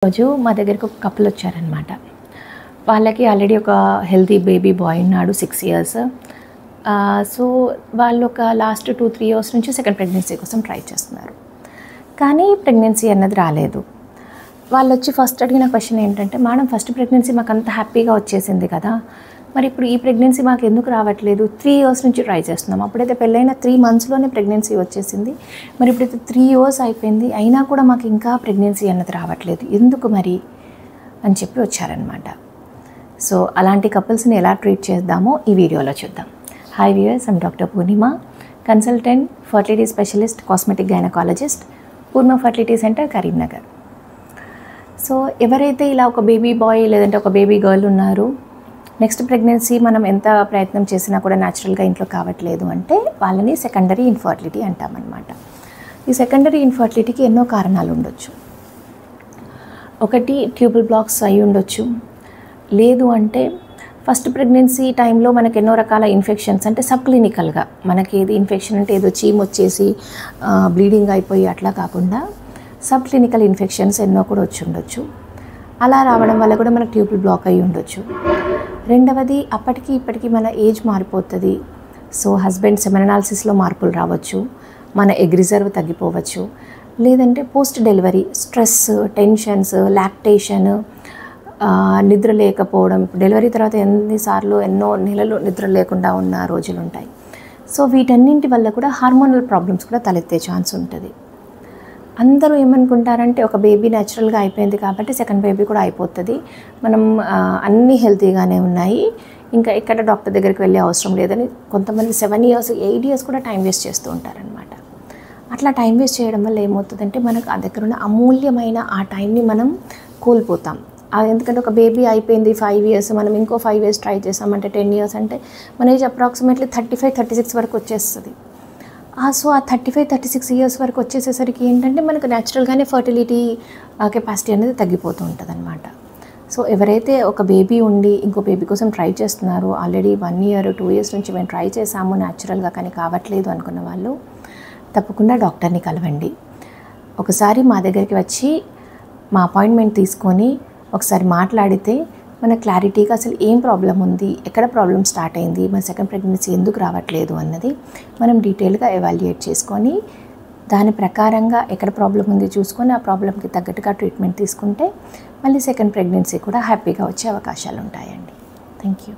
రోజు మా దగ్గరికి ఒక కపుల్ వచ్చారనమాట. వాళ్ళకి ఆల్రెడీ ఒక హెల్తీ బేబీ బాయ్ ఉన్నాడు, 6 years. సో వాళ్ళు ఒక లాస్ట్ 2-3 years నుంచి సెకండ్ ప్రెగ్నెన్సీ కోసం ట్రై చేస్తున్నారు. కానీ ప్రెగ్నెన్సీ అన్నది రాలేదు. వాళ్ళు వచ్చి ఫస్ట్ అడిగిన క్వశ్చన్ ఏంటంటే, మేడం ఫస్ట్ ప్రెగ్నెన్సీ మాకు అంత హ్యాపీగా వచ్చేసింది కదా, మరి ఇప్పుడు ఈ ప్రెగ్నెన్సీ మాకు ఎందుకు రావట్లేదు? 3 years నుంచి ట్రై చేస్తున్నాం. అప్పుడైతే పెళ్ళైన 3 monthsలోనే ప్రెగ్నెన్సీ వచ్చేసింది. మరి ఇప్పుడైతే 3 years అయిపోయింది, అయినా కూడా మాకు ఇంకా ప్రెగ్నెన్సీ అన్నది రావట్లేదు, ఎందుకు మరి అని చెప్పి వచ్చారనమాట. సో అలాంటి కపుల్స్ని ఎలా ట్రీట్ చేద్దామో ఈ వీడియోలో చూద్దాం. Hi viewers, I'm doctor Purnima, consultant, fertility specialist, cosmetic gynaecologist, Purna fertility centre, Karimnagar. So ఎవరైతే ఇలా ఒక బేబీ బాయ్ లేదంటే ఒక బేబీ గర్ల్ ఉన్నారు, నెక్స్ట్ ప్రెగ్నెన్సీ మనం ఎంత ప్రయత్నం చేసినా కూడా న్యాచురల్గా ఇంట్లో కావట్లేదు అంటే వాళ్ళని సెకండరీ ఇన్ఫర్టిలిటీ అంటామన్నమాట. ఈ సెకండరీ ఇన్ఫర్టిలిటీకి ఎన్నో కారణాలు ఉండొచ్చు. ఒకటి ట్యూబల్ బ్లాక్స్ అయి ఉండొచ్చు, లేదు అంటే ఫస్ట్ ప్రెగ్నెన్సీ టైంలో మనకు ఎన్నో రకాల ఇన్ఫెక్షన్స్, అంటే సబ్ క్లినికల్గా మనకి ఏది ఇన్ఫెక్షన్ అంటే ఏదో చీమ్ వచ్చేసి బ్లీడింగ్ అయిపోయి అట్లా కాకుండా సబ్ క్లినికల్ ఇన్ఫెక్షన్స్ ఎన్నో కూడా వచ్చి ఉండొచ్చు. అలా రావడం వల్ల కూడా మనకు ట్యూబల్ బ్లాక్ అయి ఉండొచ్చు. రెండవది, అప్పటికి ఇప్పటికీ మన ఏజ్ మారిపోతుంది. సో హస్బెండ్ సెమెన్ అనాలిసిస్లో మార్పులు రావచ్చు, మన ఎగ్ రిజర్వ్ తగ్గిపోవచ్చు, లేదంటే post delivery stress, tensions, lactation, నిద్ర లేకపోవడం. డెలివరీ తర్వాత ఎన్నో నెలలు నిద్ర లేకుండా ఉన్న రోజులు ఉంటాయి. సో వీటన్నింటి వల్ల కూడా హార్మోనల్ ప్రాబ్లమ్స్ కూడా తలెత్తే ఛాన్స్ ఉంటుంది. అందరూ ఏమనుకుంటారంటే ఒక బేబీ న్యాచురల్గా అయిపోయింది కాబట్టి సెకండ్ బేబీ కూడా అయిపోతుంది, మనం అన్నీ హెల్తీగానే ఉన్నాయి, ఇంకా ఎక్కడ డాక్టర్ దగ్గరికి వెళ్ళే అవసరం లేదని కొంతమంది 7 years 8 years కూడా టైం వేస్ట్ చేస్తూ ఉంటారనమాట. అట్లా టైం వేస్ట్ చేయడం వల్ల ఏమవుతుందంటే మనకు ఆ దగ్గర ఉన్న అమూల్యమైన ఆ టైంని మనం కోల్పోతాం. ఎందుకంటే ఒక బేబీ అయిపోయింది 5 years, మనం ఇంకో 5 years ట్రై చేసామంటే 10 years అంటే మన ఏజ్ అప్రాక్సిమేట్లీ 35-36 వరకు వచ్చేస్తుంది. సో ఆ 35-36 years వరకు వచ్చేసేసరికి ఏంటంటే మనకు న్యాచురల్గానే ఫర్టిలిటీ కెపాసిటీ అనేది తగ్గిపోతూ ఉంటుంది అనమాట. సో ఎవరైతే ఒక బేబీ ఉండి ఇంకో బేబీ కోసం ట్రై చేస్తున్నారో, ఆల్రెడీ 1 year 2 years నుంచి మేము ట్రై చేసాము న్యాచురల్గా కానీ కావట్లేదు అనుకున్న వాళ్ళు తప్పకుండా డాక్టర్ని కలవండి. ఒకసారి మా దగ్గరికి వచ్చి మా అపాయింట్మెంట్ తీసుకొని ఒకసారి మాట్లాడితే మన క్లారిటీగా అసలు ఏం ప్రాబ్లం ఉంది, ఎక్కడ ప్రాబ్లం స్టార్ట్ అయింది, మన సెకండ్ ప్రెగ్నెన్సీ ఎందుకు రావట్లేదు అన్నది మనం డీటెయిల్గా ఎవాల్యుయేట్ చేసుకొని దాని ప్రకారంగా ఎక్కడ ప్రాబ్లం ఉంది చూసుకొని ఆ ప్రాబ్లంకి తగ్గట్టుగా ట్రీట్మెంట్ తీసుకుంటే మళ్ళీ సెకండ్ ప్రెగ్నెన్సీ కూడా హ్యాపీగా వచ్చే అవకాశాలు ఉంటాయండి. Thank you.